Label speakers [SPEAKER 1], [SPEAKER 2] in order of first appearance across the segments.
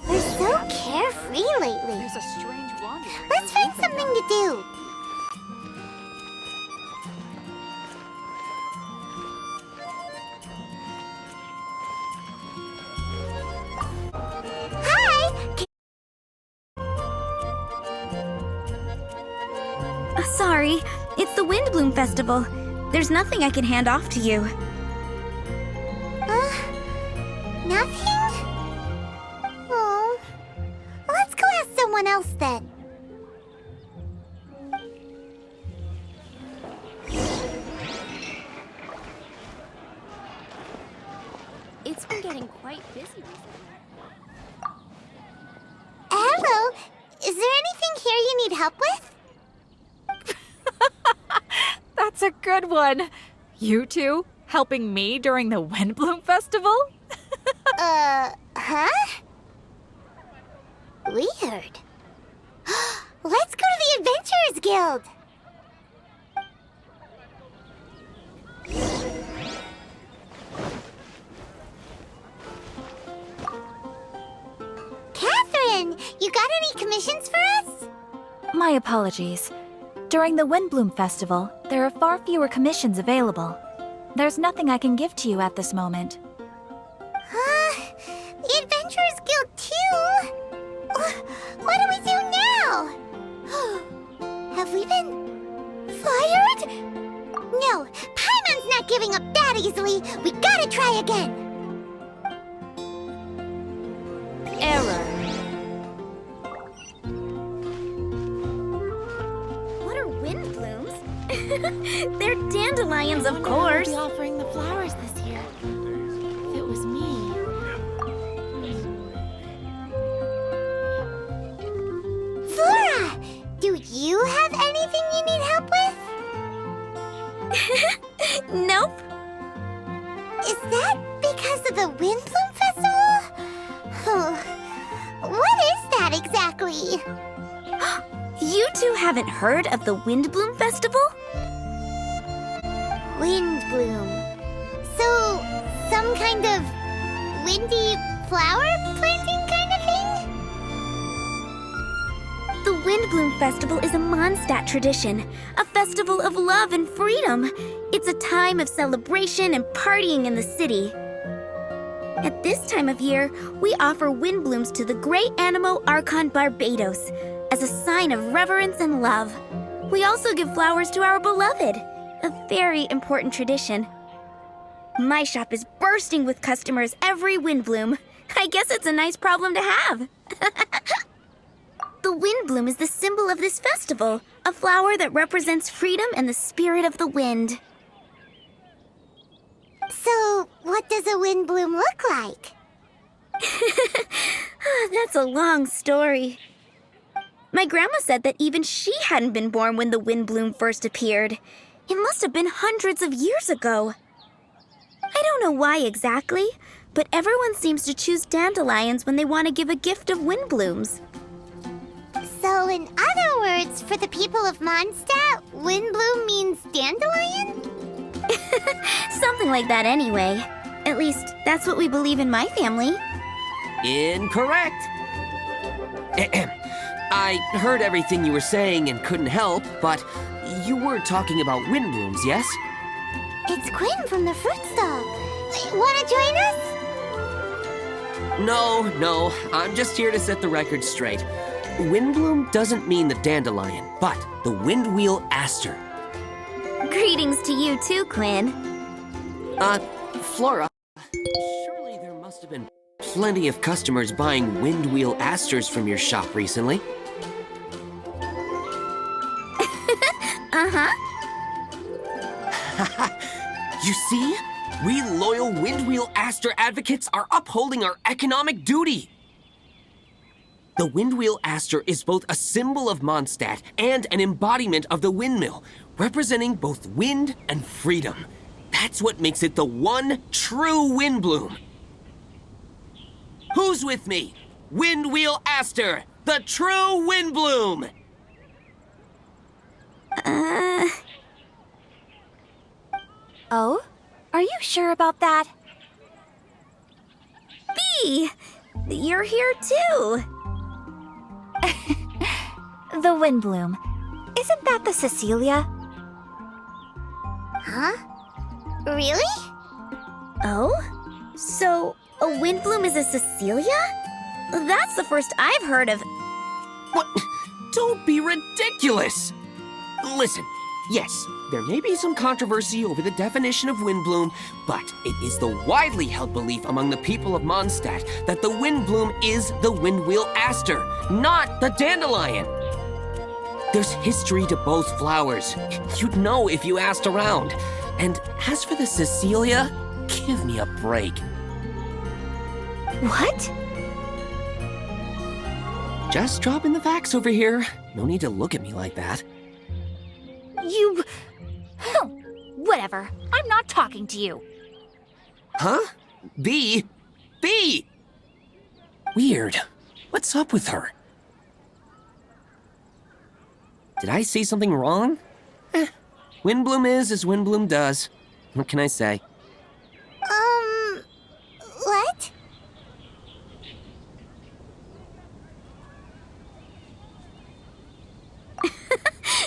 [SPEAKER 1] We're so carefree lately.
[SPEAKER 2] There's a strange wanderer.
[SPEAKER 1] Let's find something to do. Hi!
[SPEAKER 3] Sorry, it's the Windblume Festival. There's nothing I can hand off to you.
[SPEAKER 1] Nothing? Oh. Let's go ask someone else then.
[SPEAKER 2] It's been getting quite busy recently.
[SPEAKER 1] Hello. Is there anything here you need help with?
[SPEAKER 2] That's a good one. You two helping me during the Windblume Festival?
[SPEAKER 1] Huh? Weird. Let's go to the Adventurers Guild. Catherine, you got any commissions for us?
[SPEAKER 4] My apologies. During the Windblume Festival, there are far fewer commissions available. There's nothing I can give to you at this moment.
[SPEAKER 1] The Adventurers Guild too? What do we do now? Have we been fired? No, Paimon's not giving up that easily. We gotta try again.
[SPEAKER 2] Error.
[SPEAKER 3] What are Windblooms? They're dandelions, of course.
[SPEAKER 2] We'll be offering the flowers this year. If it was me.
[SPEAKER 1] Flora, do you have anything you need help with?
[SPEAKER 3] Nope.
[SPEAKER 1] Is that because of the Windblume Festival? What is that exactly?
[SPEAKER 3] You two haven't heard of the Windblume Festival?
[SPEAKER 1] Windblume. So, some kind of windy flower planting kind of thing?
[SPEAKER 3] The Windblume Festival is a Mondstadt tradition, a festival of love and freedom. It's a time of celebration and partying in the city. At this time of year, we offer windblooms to the great Animo Archon Barbados as a sign of reverence and love. We also give flowers to our beloved, a very important tradition. My shop is bursting with customers every Windblume. I guess it's a nice problem to have. The Windblume is the symbol of this festival, a flower that represents freedom and the spirit of the wind.
[SPEAKER 1] So, what does a windbloom look like?
[SPEAKER 3] That's a long story. My grandma said that even she hadn't been born when the Windblume first appeared. It must have been hundreds of years ago. I don't know why exactly, but everyone seems to choose dandelions when they want to give a gift of windblooms.
[SPEAKER 1] So, in other words, for the people of Mondstadt, windbloom means dandelion?
[SPEAKER 3] Something like that anyway. At least, that's what we believe in my family.
[SPEAKER 5] Incorrect. I heard everything you were saying and couldn't help, but you were talking about windblooms, yes?
[SPEAKER 1] It's Quinn from the fruit stall. Wanna join us?
[SPEAKER 5] No, I'm just here to set the record straight. Windbloom doesn't mean the dandelion, but the windwheel aster.
[SPEAKER 3] Greetings to you too, Quinn.
[SPEAKER 5] Flora, surely there must have been plenty of customers buying windwheel asters from your shop recently.
[SPEAKER 3] Uh-huh.
[SPEAKER 5] You see? We loyal windwheel aster advocates are upholding our economic duty. The Windwheel Aster is both a symbol of Mondstadt and an embodiment of the windmill, representing both wind and freedom. That's what makes it the one true Windblume. Who's with me? Windwheel Aster, the true Windblume!
[SPEAKER 4] Oh? Are you sure about that?
[SPEAKER 3] Bee! You're here too!
[SPEAKER 4] The Windblume. Isn't that the Cecilia?
[SPEAKER 1] Huh? Really?
[SPEAKER 3] Oh? So, a Windblume is a Cecilia? That's the first I've heard of.
[SPEAKER 5] What? Don't be ridiculous! Listen, yes, there may be some controversy over the definition of Windblume, but it is the widely held belief among the people of Mondstadt that the Windblume is the Windwheel Aster, not the dandelion. There's history to both flowers. You'd know if you asked around. And as for the Cecilia, give me a break.
[SPEAKER 3] What?
[SPEAKER 5] Just dropping the facts over here. No need to look at me like that.
[SPEAKER 4] You... Whatever. I'm not talking to you.
[SPEAKER 5] Huh? Bee? Bee! Weird. What's up with her? Did I say something wrong? Windblume is as Windblume does. What can I say?
[SPEAKER 1] What?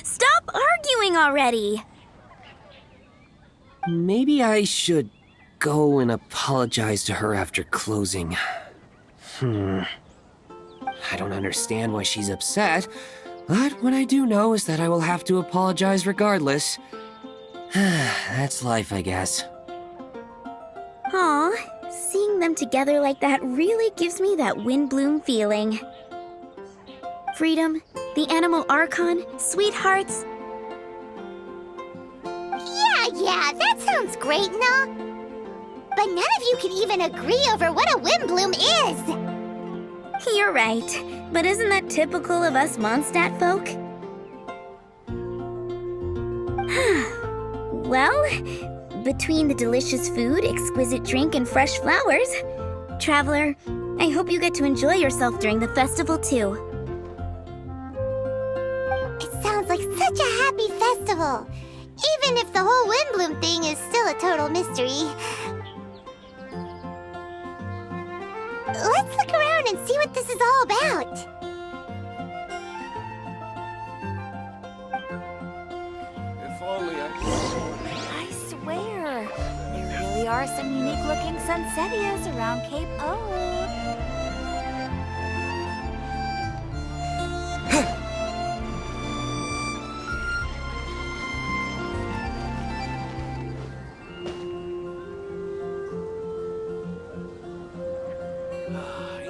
[SPEAKER 3] Stop arguing already!
[SPEAKER 5] Maybe I should go and apologize to her after closing. I don't understand why she's upset, but what I do know is that I will have to apologize regardless. That's life, I guess.
[SPEAKER 3] Aw, seeing them together like that really gives me that Windblume feeling. Freedom, the Animal Archon, sweethearts.
[SPEAKER 1] Yeah, that sounds great, no? But none of you can even agree over what a Windblume is!
[SPEAKER 3] You're right, but isn't that typical of us Mondstadt folk? Well, between the delicious food, exquisite drink, and fresh flowers, Traveler, I hope you get to enjoy yourself during the festival too.
[SPEAKER 1] It sounds like such a happy festival, even if the whole Windblume thing is still a total mystery. Let's look around and see what this is all about.
[SPEAKER 5] If only
[SPEAKER 4] I swear, there really are some unique-looking sunsettias around Cape O.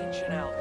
[SPEAKER 5] Ancient elf.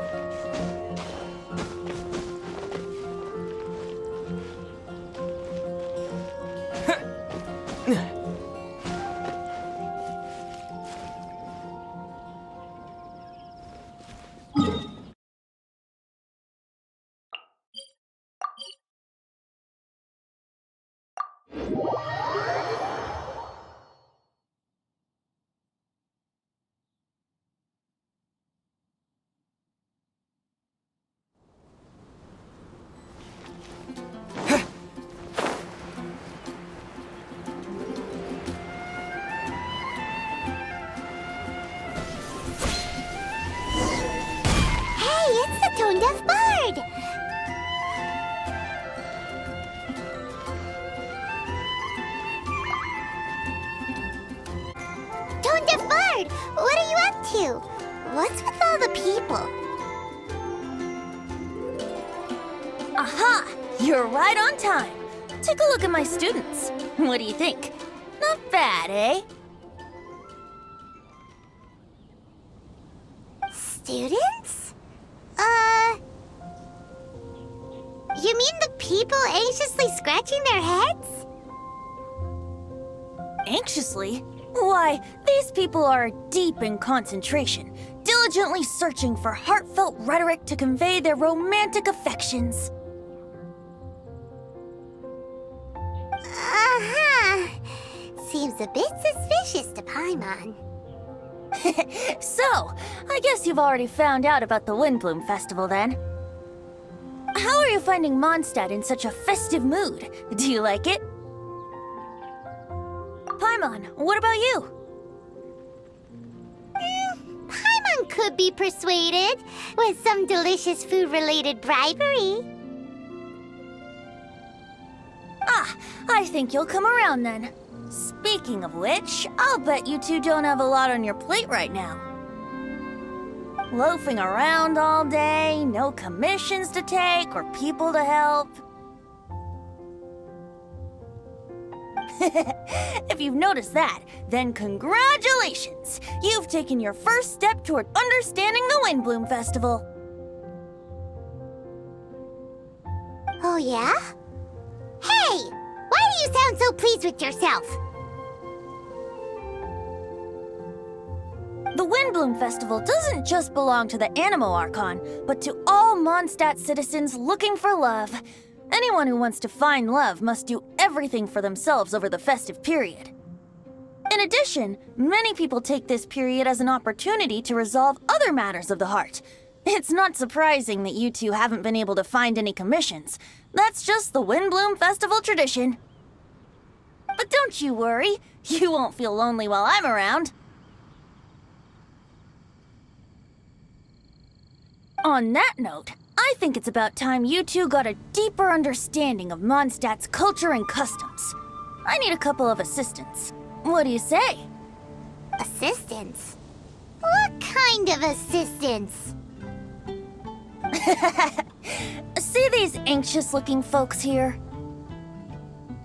[SPEAKER 1] Tone-deaf bird! Tone-deaf bird! What are you up to? What's with all the people?
[SPEAKER 3] Aha! You're right on time. Take a look at my students. What do you think? Not bad, eh?
[SPEAKER 1] Students? You mean the people anxiously scratching their heads?
[SPEAKER 3] Anxiously? Why, these people are deep in concentration, diligently diligently searching for heartfelt rhetoric to convey their romantic affections.
[SPEAKER 1] Uh-huh. Seems a bit suspicious to Paimon.
[SPEAKER 3] So, I guess you've already found out about the Windblume Festival then. How are you finding Mondstadt in such a festive mood? Do you like it? Paimon, what about you?
[SPEAKER 1] Paimon could be persuaded with some delicious food-related bribery.
[SPEAKER 3] I think you'll come around then. Speaking of which, I'll bet you two don't have a lot on your plate right now. Loafing around all day, no commissions to take or people to help. If you've noticed that, then congratulations! You've taken your first step toward understanding the Windblume Festival.
[SPEAKER 1] Oh, yeah? Hey! Why do you sound so pleased with yourself?
[SPEAKER 3] The Windblume Festival doesn't just belong to the Animo Archon, but to all Mondstadt citizens looking for love. Anyone who wants to find love must do everything for themselves over the festive period. In addition, many people take this period as an opportunity to resolve other matters of the heart. It's not surprising that you two haven't been able to find any commissions. That's just the Windblume Festival tradition. But don't you worry, you won't feel lonely while I'm around. On that note, I think it's about time you two got a deeper understanding of Mondstadt's culture and customs. I need a couple of assistants. What do you say?
[SPEAKER 1] Assistance? What kind of assistance?
[SPEAKER 3] See these anxious-looking folks here?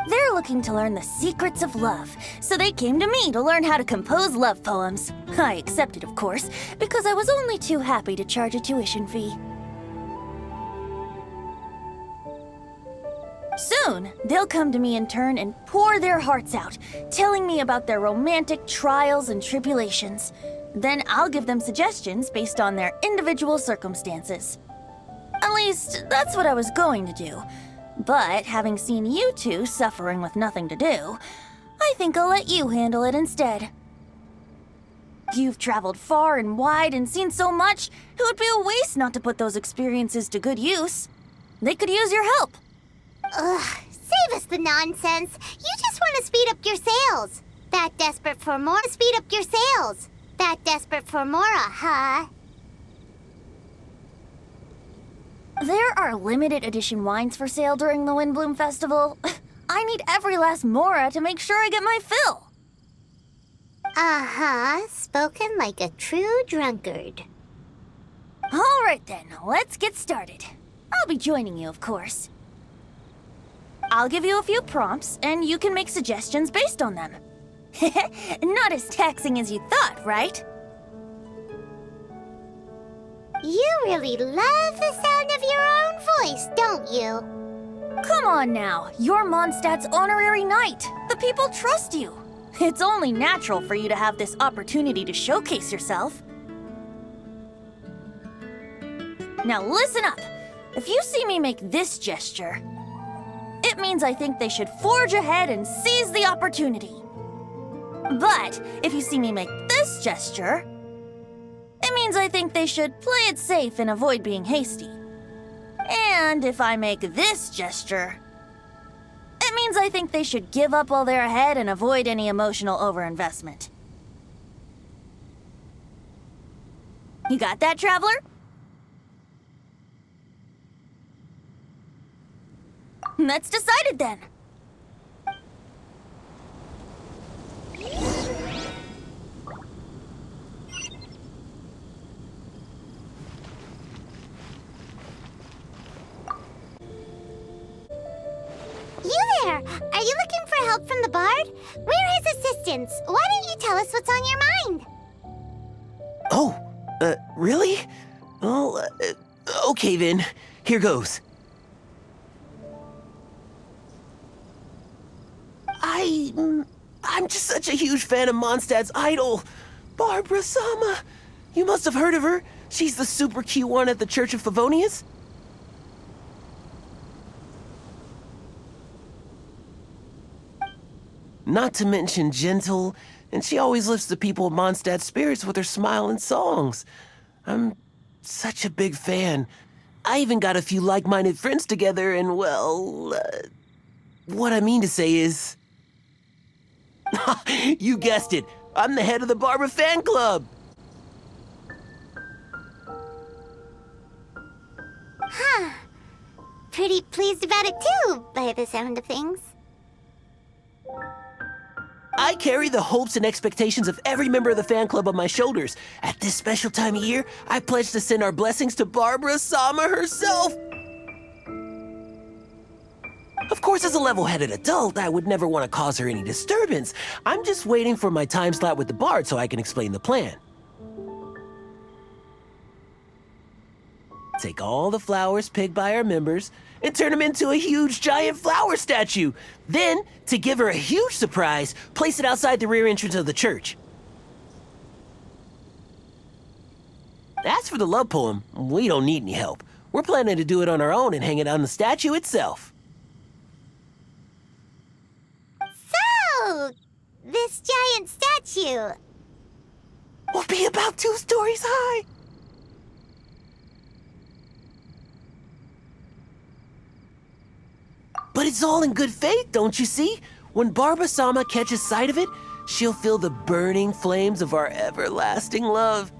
[SPEAKER 3] They're looking to learn the secrets of love, so they came to me to learn how to compose love poems. I accepted, of course, because I was only too happy to charge a tuition fee. Soon, they'll come to me in turn and pour their hearts out, telling me about their romantic trials and tribulations. Then I'll give them suggestions based on their individual circumstances. At least, that's what I was going to do. But having seen you two suffering with nothing to do, I think I'll let you handle it instead. You've traveled far and wide and seen so much, it would be a waste not to put those experiences to good use. They could use your help.
[SPEAKER 1] Ugh, save us the nonsense. You just want to speed up your sales. That desperate for more, speed up your sales. That desperate for more, huh?
[SPEAKER 3] There are limited edition wines for sale during the Windblume Festival. I need every last mora to make sure I get my fill.
[SPEAKER 1] Uh-huh, spoken like a true drunkard.
[SPEAKER 3] All right then, let's get started. I'll be joining you, of course. I'll give you a few prompts, and you can make suggestions based on them. Not as taxing as you thought, right?
[SPEAKER 1] You really love the sound of your own voice, don't you?
[SPEAKER 3] Come on now, you're Mondstadt's honorary knight. The people trust you. It's only natural for you to have this opportunity to showcase yourself. Now listen up. If you see me make this gesture, it means I think they should forge ahead and seize the opportunity. But if you see me make this gesture, it means I think they should play it safe and avoid being hasty. And if I make this gesture, it means I think they should give up while they're ahead and avoid any emotional overinvestment. You got that, traveler? That's decided then.
[SPEAKER 1] You there! Are you looking for help from the bard? We're his assistants. Why don't you tell us what's on your mind?
[SPEAKER 5] Oh, really? Well, okay then. Here goes. I'm just such a huge fan of Mondstadt's idol, Barbara Sama. You must have heard of her. She's the super cute one at the Church of Favonius. Not to mention gentle, and she always lifts the people of Mondstadt's spirits with her smile and songs. I'm such a big fan. I even got a few like-minded friends together, and well, what I mean to say is... You guessed it. I'm the head of the Barbara fan club.
[SPEAKER 1] Huh. Pretty pleased about it too, by the sound of things.
[SPEAKER 5] I carry the hopes and expectations of every member of the fan club on my shoulders. At this special time of year, I pledge to send our blessings to Barbara Sama herself. Of course, as a level-headed adult, I would never want to cause her any disturbance. I'm just waiting for my time slot with the bard so I can explain the plan. Take all the flowers picked by our members and turn them into a huge giant flower statue. Then, to give her a huge surprise, place it outside the rear entrance of the church. As for the love poem, we don't need any help. We're planning to do it on our own and hang it on the statue itself.
[SPEAKER 1] So, this giant statue.
[SPEAKER 5] Will be about 2 stories high. But it's all in good faith, don't you see? When Barbara-sama catches sight of it, she'll feel the burning flames of our everlasting love.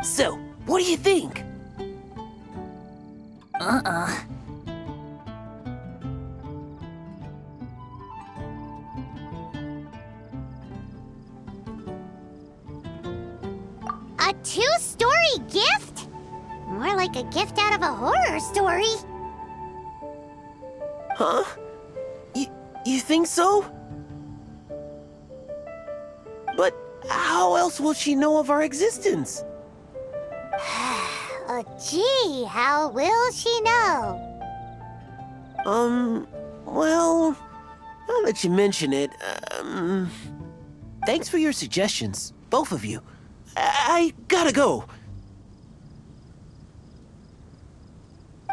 [SPEAKER 5] So, what do you think?
[SPEAKER 1] A 2-story gift? More like a gift out of a horror story.
[SPEAKER 5] Huh? You think so? But how else will she know of our existence?
[SPEAKER 1] Oh, gee, how will she know?
[SPEAKER 5] Well, now that you mention it, thanks for your suggestions, both of you. I gotta go.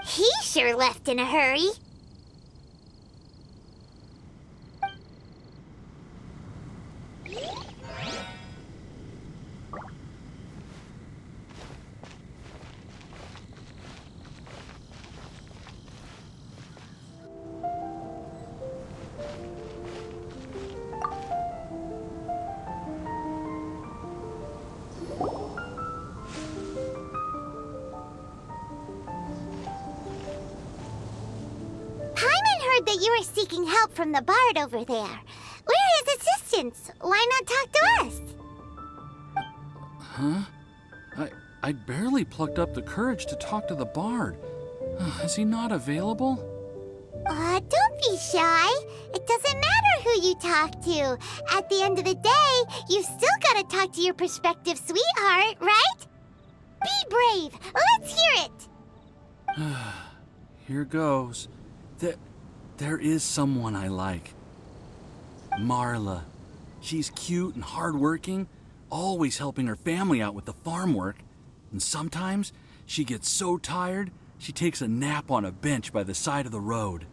[SPEAKER 1] He sure left in a hurry. That you were seeking help from the bard over there. Where is assistance? Why not talk to us?
[SPEAKER 6] Huh? I barely plucked up the courage to talk to the bard. Is he not available?
[SPEAKER 1] Don't be shy. It doesn't matter who you talk to. At the end of the day, you still gotta talk to your prospective sweetheart, right? Be brave. Let's hear it.
[SPEAKER 6] Here goes. There is someone I like. Marla. She's cute and hardworking, always helping her family out with the farm work. And sometimes she gets so tired, she takes a nap on a bench by the side of the road.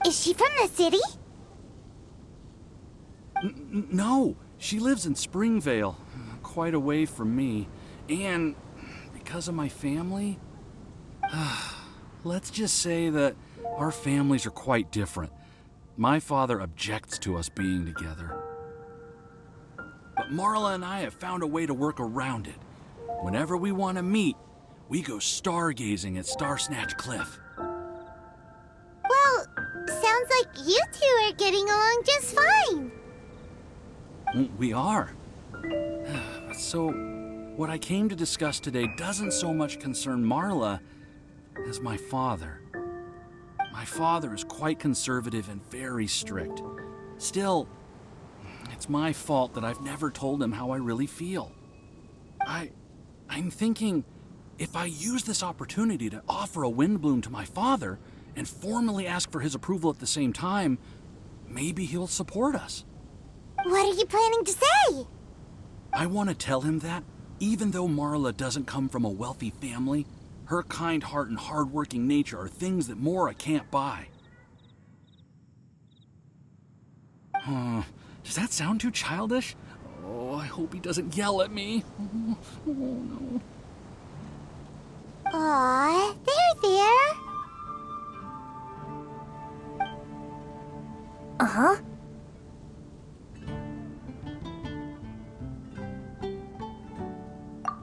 [SPEAKER 1] Is she from the city?
[SPEAKER 6] No, she lives in Springvale, quite away from me. And because of my family, let's just say that our families are quite different. My father objects to us being together. But Marla and I have found a way to work around it. Whenever we want to meet, we go stargazing at Starsnatch Cliff.
[SPEAKER 1] Well, sounds like you two are getting along just fine.
[SPEAKER 6] We are. So, what I came to discuss today doesn't so much concern Marla as my father. My father is quite conservative and very strict. Still, it's my fault that I've never told him how I really feel. I'm thinking, if I use this opportunity to offer a Windblume to my father and formally ask for his approval at the same time, maybe he'll support us.
[SPEAKER 1] What are you planning to say?
[SPEAKER 6] I want to tell him that, even though Marla doesn't come from a wealthy family, her kind heart and hardworking nature are things that Mora can't buy. Does that sound too childish? Oh, I hope he doesn't yell at me. Oh, no.
[SPEAKER 1] Aw, there.
[SPEAKER 3] Uh-huh.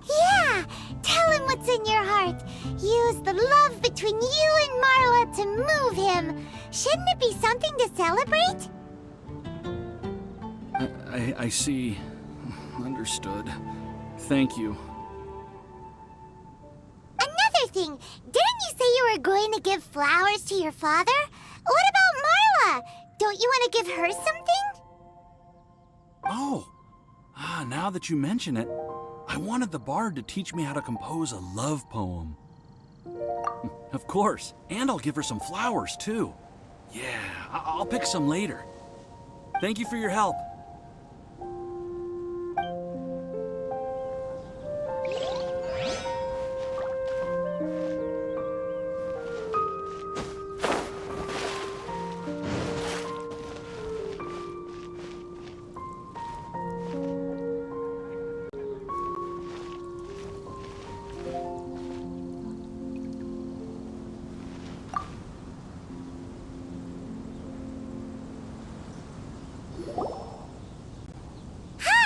[SPEAKER 1] Yeah! Tell him what's in your heart. Use the love between you and Marla to move him. Shouldn't it be something to celebrate?
[SPEAKER 6] I see. Understood. Thank you.
[SPEAKER 1] Another thing, didn't you say you were going to give flowers to your father? What about Marla? Don't you want to give her something?
[SPEAKER 6] Oh! Now that you mention it, I wanted the bard to teach me how to compose a love poem. Of course, and I'll give her some flowers, too. Yeah, I'll pick some later. Thank you for your help.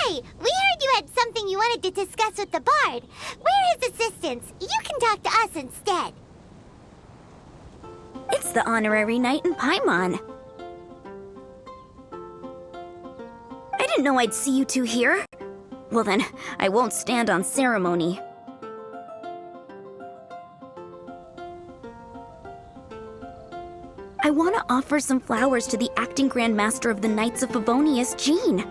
[SPEAKER 1] Hey, we heard you had something you wanted to discuss with the bard. We're his assistants. You can talk to us instead.
[SPEAKER 3] It's the honorary knight in Paimon. I didn't know I'd see you two here. Well then, I won't stand on ceremony. I want to offer some flowers to the acting Grand Master of the Knights of Favonius, Jean.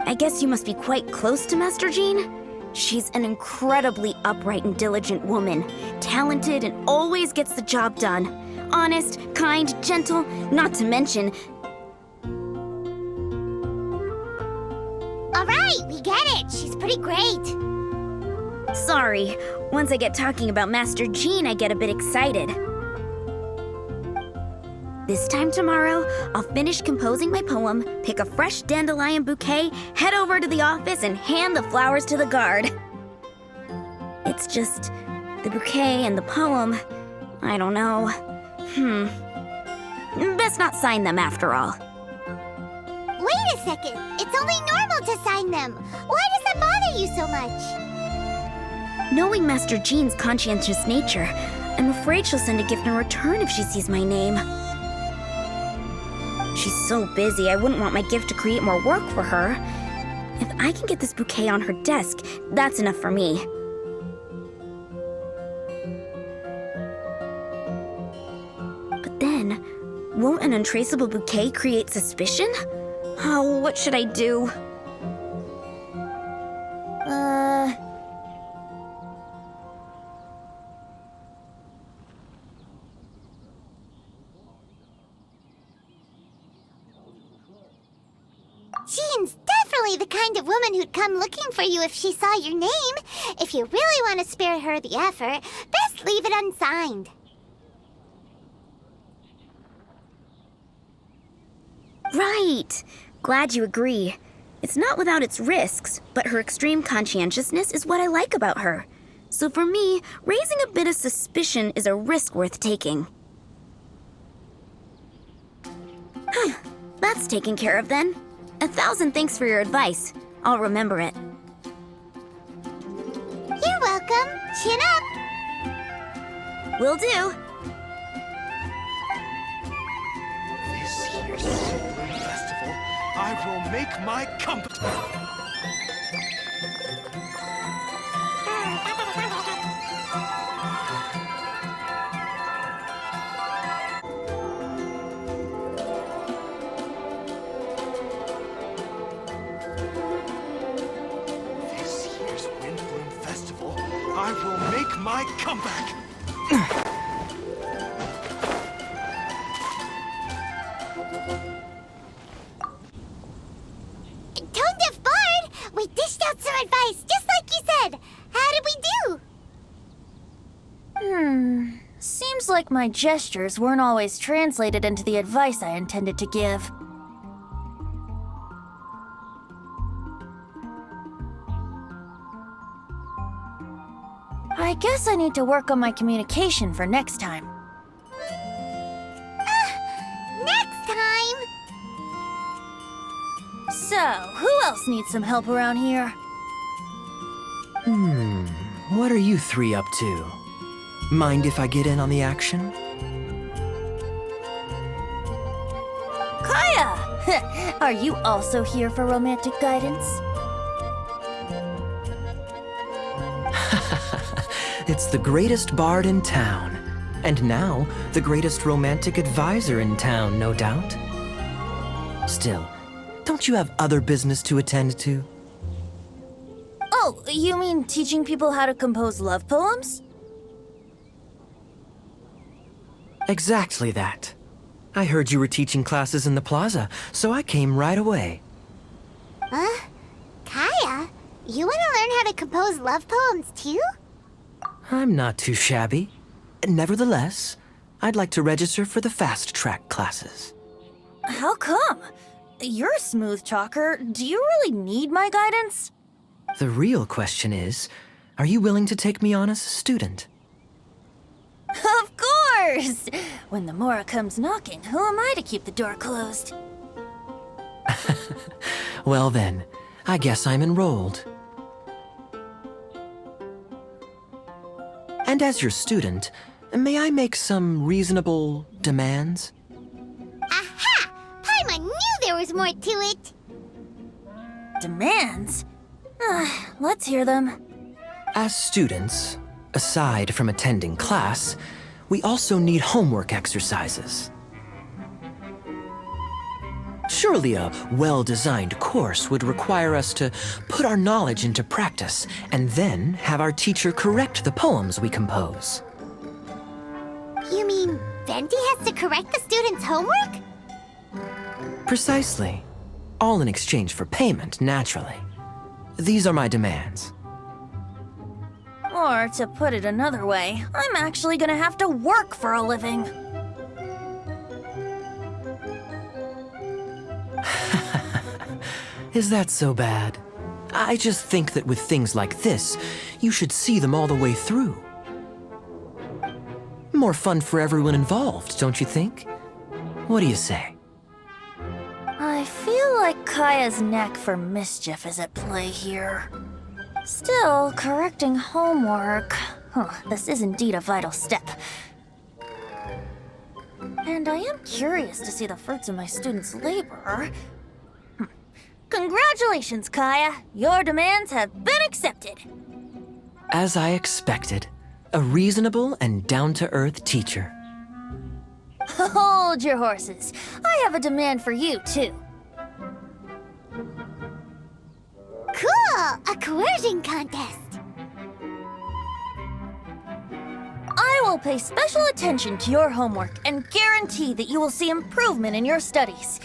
[SPEAKER 3] I guess you must be quite close to Master Jean? She's an incredibly upright and diligent woman, talented and always gets the job done. Honest, kind, gentle, not to mention...
[SPEAKER 1] All right, we get it. She's pretty great.
[SPEAKER 3] Sorry, once I get talking about Master Jean, I get a bit excited. This time tomorrow, I'll finish composing my poem, pick a fresh dandelion bouquet, head over to the office, and hand the flowers to the guard. It's just... the bouquet and the poem... I don't know. Best not sign them after all.
[SPEAKER 1] Wait a second. It's only normal to sign them. Why does that bother you so much?
[SPEAKER 3] Knowing Master Jean's conscientious nature, I'm afraid she'll send a gift in return if she sees my name. She's so busy, I wouldn't want my gift to create more work for her. If I can get this bouquet on her desk, that's enough for me. But then, won't an untraceable bouquet create suspicion? Oh, what should I do?
[SPEAKER 1] Jean's definitely the kind of woman who'd come looking for you if she saw your name. If you really want to spare her the effort, best leave it unsigned.
[SPEAKER 3] Right! Glad you agree. It's not without its risks, but her extreme conscientiousness is what I like about her. So for me, raising a bit of suspicion is a risk worth taking. That's taken care of then. 1,000 thanks for your advice. I'll remember it.
[SPEAKER 1] You're welcome. Chin up.
[SPEAKER 3] Will do.
[SPEAKER 7] This year's Windblume Festival, I will make my comeback. This year's Windblume Festival, I will make my comeback.
[SPEAKER 3] like my gestures weren't always translated into the advice I intended to give. I guess I need to work on my communication for next time.
[SPEAKER 1] Next time!
[SPEAKER 3] So, who else needs some help around here?
[SPEAKER 8] What are you three up to? Mind if I get in on the action?
[SPEAKER 3] Kaya! Are you also here for romantic guidance?
[SPEAKER 8] It's the greatest bard in town. And now, the greatest romantic advisor in town, no doubt. Still, don't you have other business to attend to?
[SPEAKER 3] Oh, you mean teaching people how to compose love poems?
[SPEAKER 8] Exactly that. I heard you were teaching classes in the plaza, so I came right away.
[SPEAKER 1] Huh? Kaya, you want to learn how to compose love poems too?
[SPEAKER 8] I'm not too shabby. Nevertheless, I'd like to register for the fast-track classes.
[SPEAKER 3] How come? You're a smooth talker. Do you really need my guidance?
[SPEAKER 8] The real question is, are you willing to take me on as a student?
[SPEAKER 3] Of course! When the Mora comes knocking, who am I to keep the door closed?
[SPEAKER 8] Well then, I guess I'm enrolled. And as your student, may I make some reasonable demands?
[SPEAKER 1] Aha! Paimon knew there was more to it!
[SPEAKER 3] Demands? Let's hear them.
[SPEAKER 8] As students, aside from attending class, we also need homework exercises. Surely a well-designed course would require us to put our knowledge into practice and then have our teacher correct the poems we compose.
[SPEAKER 1] You mean Venti has to correct the students' homework?
[SPEAKER 8] Precisely. All in exchange for payment, naturally. These are my demands.
[SPEAKER 3] Or, to put it another way, I'm actually gonna have to work for a living.
[SPEAKER 8] Is that so bad? I just think that with things like this, you should see them all the way through. More fun for everyone involved, don't you think? What do you say?
[SPEAKER 3] I feel like Kaya's knack for mischief is at play here. Still, correcting homework. This is indeed a vital step. And I am curious to see the fruits of my students' labor. Congratulations, Kaya! Your demands have been accepted!
[SPEAKER 8] As I expected, a reasonable and down-to-earth teacher.
[SPEAKER 3] Hold your horses. I have a demand for you, too.
[SPEAKER 1] Cool! A coercion contest!
[SPEAKER 3] I will pay special attention to your homework and guarantee that you will see improvement in your studies.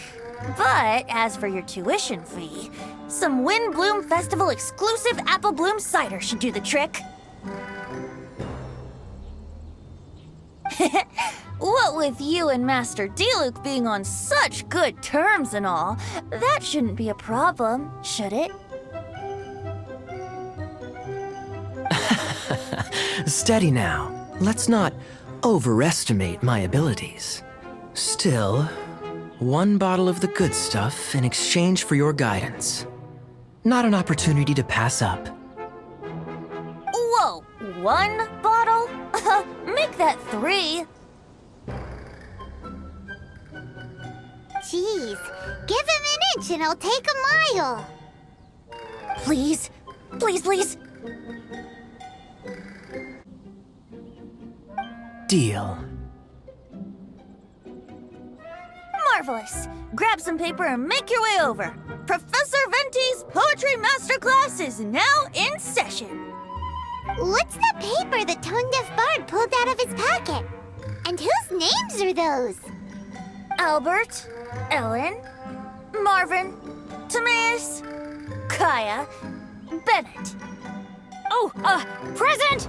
[SPEAKER 3] But as for your tuition fee, some Windblume Festival exclusive apple bloom cider should do the trick. What with you and Master Diluc being on such good terms and all, that shouldn't be a problem, should it?
[SPEAKER 8] Steady now. Let's not overestimate my abilities. Still, one bottle of the good stuff in exchange for your guidance. Not an opportunity to pass up.
[SPEAKER 3] Whoa, one bottle? Make that 3.
[SPEAKER 1] Jeez, give him an inch and I'll take a mile!
[SPEAKER 3] Please, please, please.
[SPEAKER 8] Deal.
[SPEAKER 3] Marvelous. Grab some paper and make your way over. Professor Venti's Poetry Masterclass is now in session.
[SPEAKER 1] What's the paper the tone-deaf bard pulled out of his pocket? And whose names are those?
[SPEAKER 3] Albert, Ellen, Marvin, Timaeus, Kaya, Bennett.
[SPEAKER 2] Oh, present!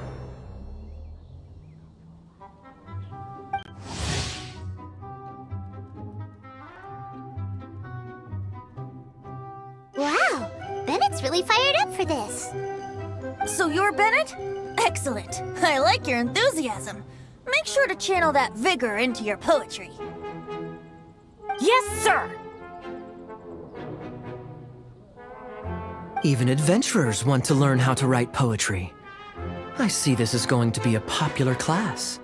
[SPEAKER 1] Bennett's really fired up for this.
[SPEAKER 9] So you're Bennett? Excellent. I like your enthusiasm. Make sure to channel that vigor into your poetry.
[SPEAKER 2] Yes, sir!
[SPEAKER 8] Even adventurers want to learn how to write poetry. I see this is going to be a popular class.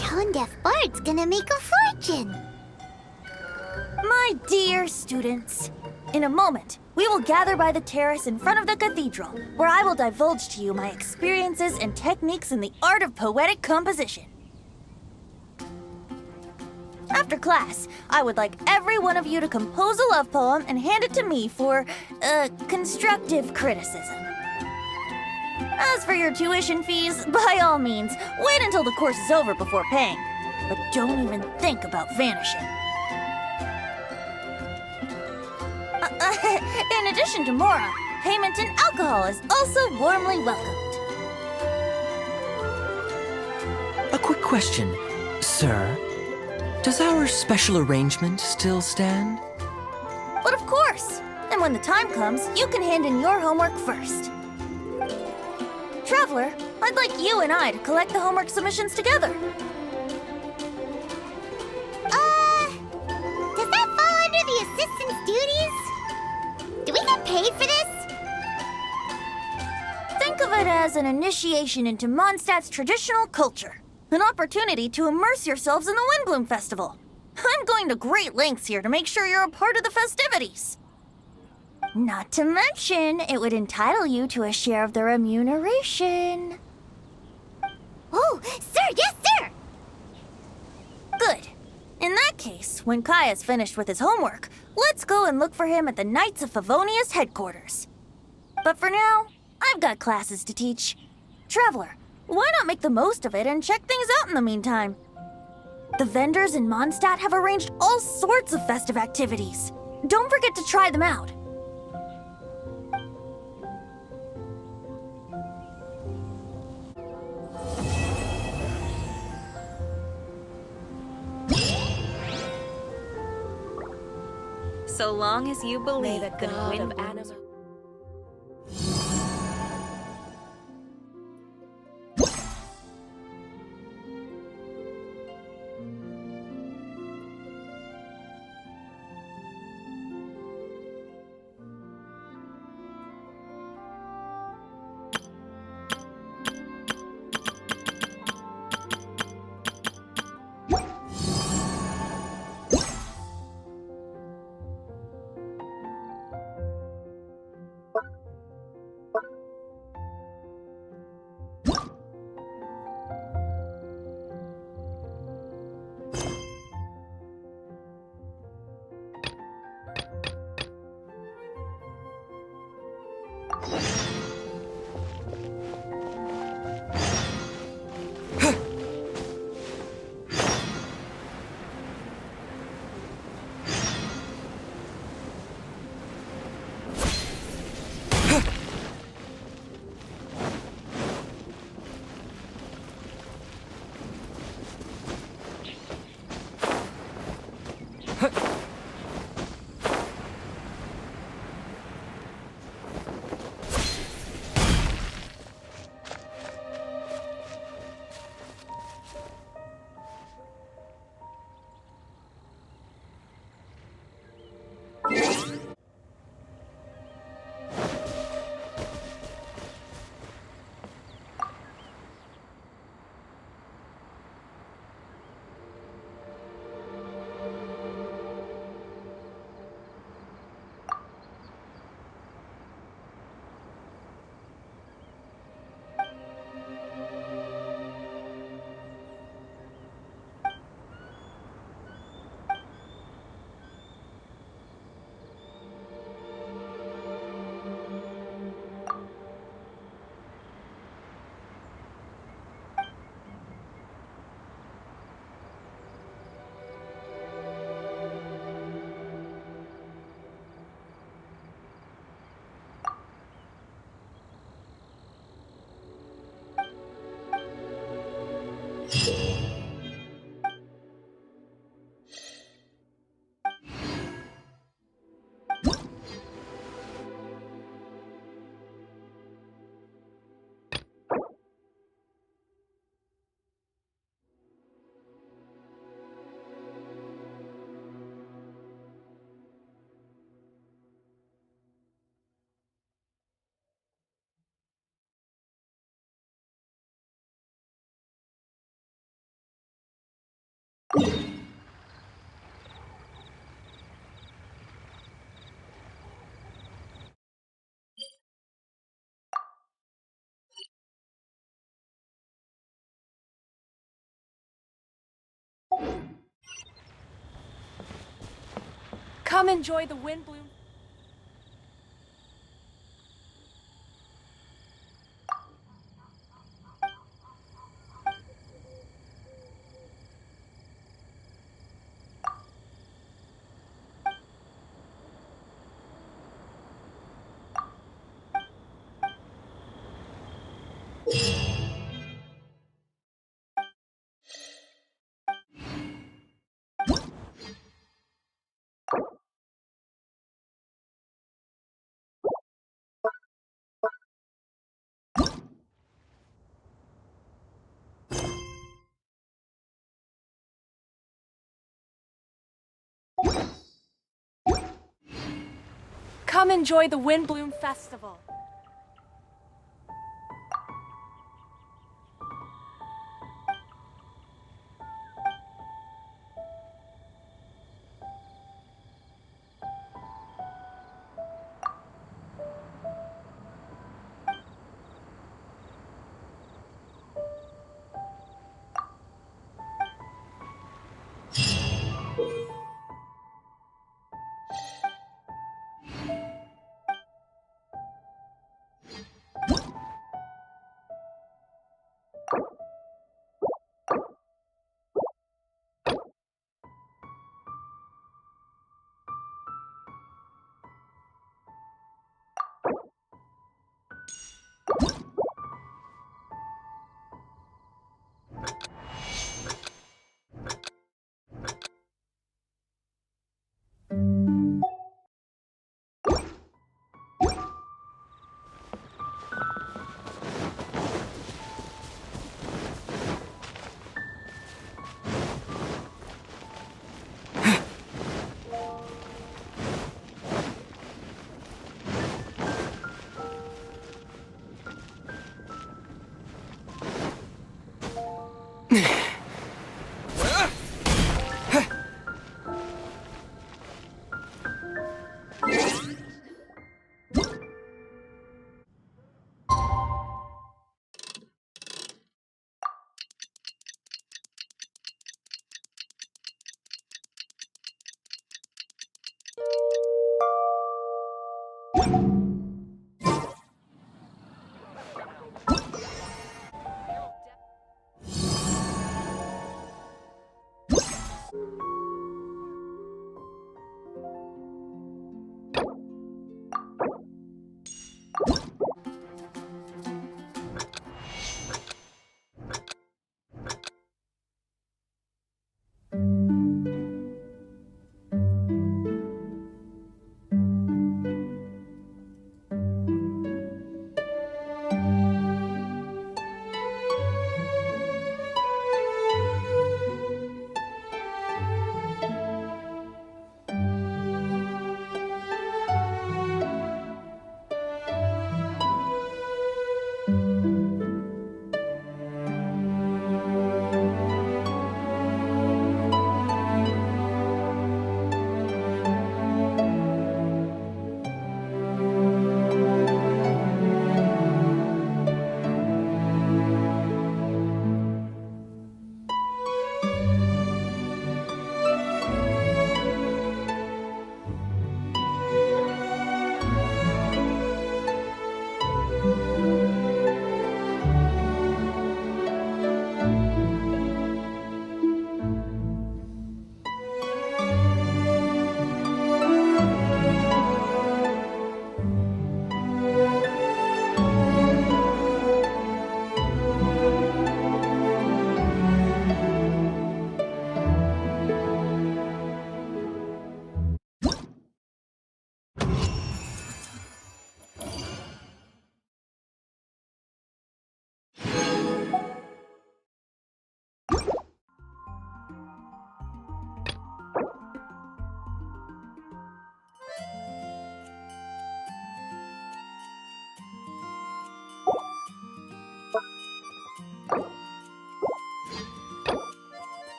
[SPEAKER 1] Tone-deaf Bard's gonna make a fortune.
[SPEAKER 9] My dear students, in a moment, we will gather by the terrace in front of the cathedral, where I will divulge to you my experiences and techniques in the art of poetic composition. After class, I would like every one of you to compose a love poem and hand it to me for, constructive criticism. As for your tuition fees, by all means, wait until the course is over before paying. But don't even think about vanishing. In addition to Mora, payment in alcohol is also warmly welcomed.
[SPEAKER 8] A quick question, sir. Does our special arrangement still stand?
[SPEAKER 9] But of course! And when the time comes, you can hand in your homework first. Traveler, I'd like you and I to collect the homework submissions together.
[SPEAKER 1] Does that fall under the assistant's duties? Do we get paid for this?
[SPEAKER 9] Think of it as an initiation into Mondstadt's traditional culture. An opportunity to immerse yourselves in the Windblume Festival. I'm going to great lengths here to make sure you're a part of the festivities. Not to mention, it would entitle you to a share of the remuneration.
[SPEAKER 1] Oh, sir, yes, sir!
[SPEAKER 9] Good. In that case, when Kaya's finished with his homework, let's go and look for him at the Knights of Favonia's headquarters. But for now, I've got classes to teach. Traveler, why not make the most of it and check things out in the meantime? The vendors in Mondstadt have arranged all sorts of festive activities. Don't forget to try them out.
[SPEAKER 2] So long as you believe the God of animals.
[SPEAKER 10] Come enjoy the Windblume. Come enjoy the Windblume Festival.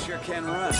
[SPEAKER 6] Sure can run.